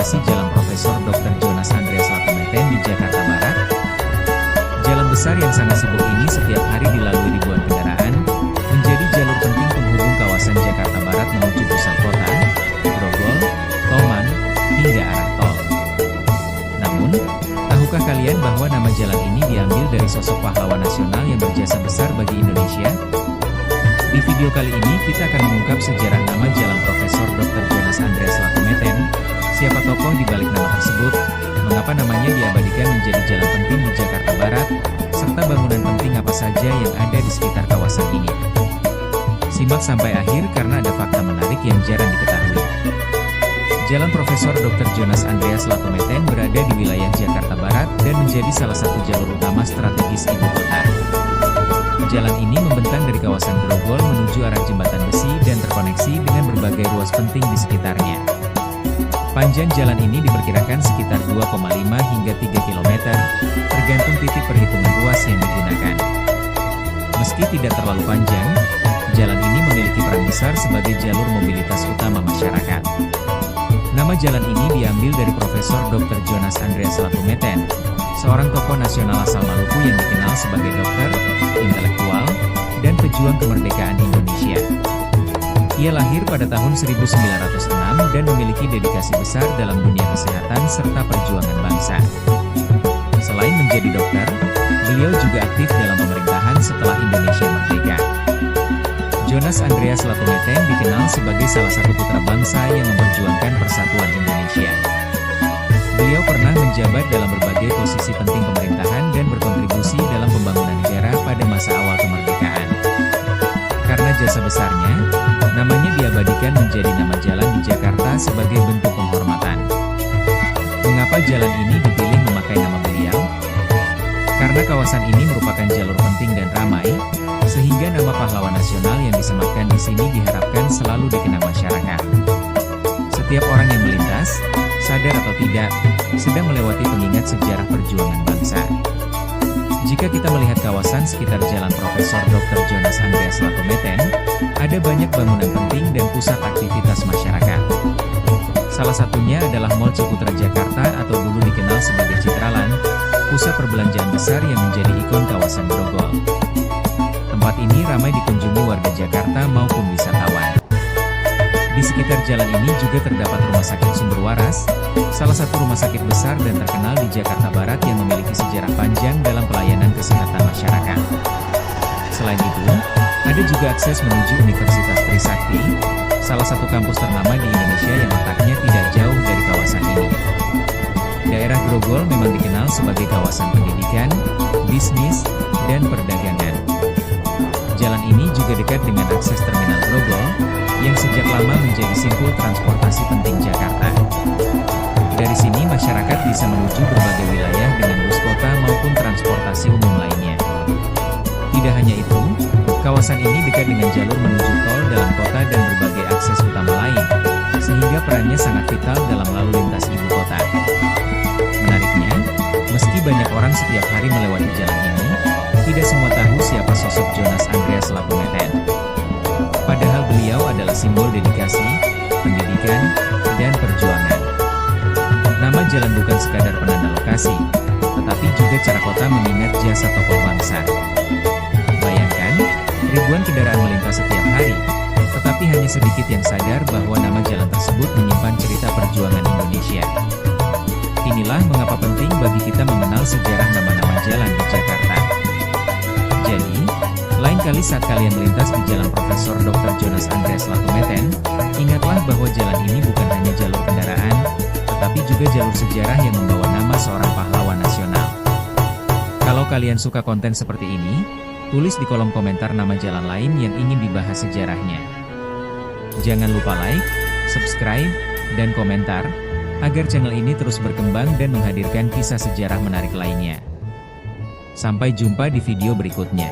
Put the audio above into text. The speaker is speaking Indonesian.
lokasi Jalan Profesor Dr. Jonas Andreas Latumeten di Jakarta Barat. Jalan besar yang sangat sibuk ini setiap hari dilalui ribuan kendaraan, menjadi jalur penting penghubung kawasan Jakarta Barat menuju pusat kota, Grogol, Tomang, hingga arah tol. Namun, tahukah kalian bahwa nama jalan ini diambil dari sosok pahlawan nasional yang berjasa besar bagi Indonesia? Di video kali ini kita akan mengungkap sejarah nama Jalan Profesor Dr. Jonas Andreas Latumeten, siapa tokoh di balik nama tersebut, mengapa namanya diabadikan menjadi jalan penting di Jakarta Barat, serta bangunan penting apa saja yang ada di sekitar kawasan ini. Simak sampai akhir karena ada fakta menarik yang jarang diketahui. Jalan Profesor Dr. Jonas Andreas Latumeten berada di wilayah Jakarta Barat dan menjadi salah satu jalur utama strategis ibu kota. Jalan ini membentang dari kawasan Grogol menuju arah jembatan besi dan terkoneksi dengan berbagai ruas penting di sekitarnya. Panjang jalan ini diperkirakan sekitar 2,5 hingga 3 km, tergantung titik perhitungan ruas yang digunakan. Meski tidak terlalu panjang, jalan ini memiliki peran besar sebagai jalur mobilitas utama masyarakat. Nama jalan ini diambil dari Profesor Dr. Jonas Andreas Latumeten, seorang tokoh nasional asal Maluku yang dikenal sebagai dokter, intelektual, dan pejuang kemerdekaan Indonesia. Ia lahir pada tahun 1906 dan memiliki dedikasi besar dalam dunia kesehatan serta perjuangan bangsa. Selain menjadi dokter, beliau juga aktif dalam pemerintahan setelah Indonesia merdeka. Jonas Andreas Latumeten dikenal sebagai salah satu putra bangsa yang memperjuangkan persatuan Indonesia. Beliau pernah menjabat dalam berbagai posisi penting pemerintahan dan berkontribusi dalam pembangunan negara pada masa awal kemerdekaan. Karena jasa besarnya, namanya diabadikan menjadi nama jalan di Jakarta sebagai bentuk penghormatan. Mengapa jalan ini dipilih memakai nama beliau? Karena kawasan ini merupakan jalur penting dan ramai, sehingga nama pahlawan nasional yang disematkan di sini diharapkan selalu dikenang masyarakat. Setiap orang yang melintas, sadar atau tidak, sedang melewati pengingat sejarah perjuangan bangsa. Jika kita melihat kawasan sekitar Jalan Profesor Dr. Jonas Andreas Latumeten, ada banyak bangunan penting dan pusat aktivitas masyarakat. Salah satunya adalah Mall Ciputra Jakarta atau dulu dikenal sebagai Citraland, pusat perbelanjaan besar yang menjadi ikon kawasan Grogol. Tempat ini ramai dikunjungi warga Jakarta maupun wisatawan. Di sekitar jalan ini juga terdapat Rumah Sakit Sumber Waras, salah satu rumah sakit besar dan terkenal di Jakarta Barat yang memiliki sejarah panjang dalam pelayanan kesehatan masyarakat. Selain itu, ada juga akses menuju Universitas Trisakti, salah satu kampus ternama di Indonesia yang letaknya tidak jauh dari kawasan ini. Daerah Grogol memang dikenal sebagai kawasan pendidikan, bisnis, dan perdagangan. Jalan ini juga dekat dengan akses Terminal Grogol, yang sejak lama menjadi simpul transportasi penting Jakarta. Dari sini masyarakat bisa menuju berbagai wilayah dengan bus kota maupun transportasi umum lainnya. Tidak hanya itu, kawasan ini dekat dengan jalur menuju tol dalam kota dan berbagai akses utama lain, sehingga perannya sangat vital dalam lalu lintas ibu kota. Menariknya, meski banyak orang setiap hari melewati jalan ini, tidak semua tahu siapa sosok Jonas Andreas Latumeten. Padahal beliau adalah simbol dedikasi, pendidikan, dan perjuangan. Nama jalan bukan sekadar penanda lokasi, tetapi juga cara kota mengingat jasa tokoh bangsa. Bayangkan, ribuan kendaraan melintas setiap hari, tetapi hanya sedikit yang sadar bahwa nama jalan tersebut menyimpan cerita perjuangan Indonesia. Inilah mengapa penting bagi kita mengenal sejarah nama-nama jalan di Jakarta. Jadi, lain kali saat kalian melintas di Jalan Profesor Dr. Jonas Andreas Latumeten, ingatlah bahwa jalan ini bukan hanya jalur kendaraan, tetapi juga jalur sejarah yang membawa nama seorang pahlawan nasional. Kalau kalian suka konten seperti ini, tulis di kolom komentar nama jalan lain yang ingin dibahas sejarahnya. Jangan lupa like, subscribe, dan komentar, agar channel ini terus berkembang dan menghadirkan kisah sejarah menarik lainnya. Sampai jumpa di video berikutnya.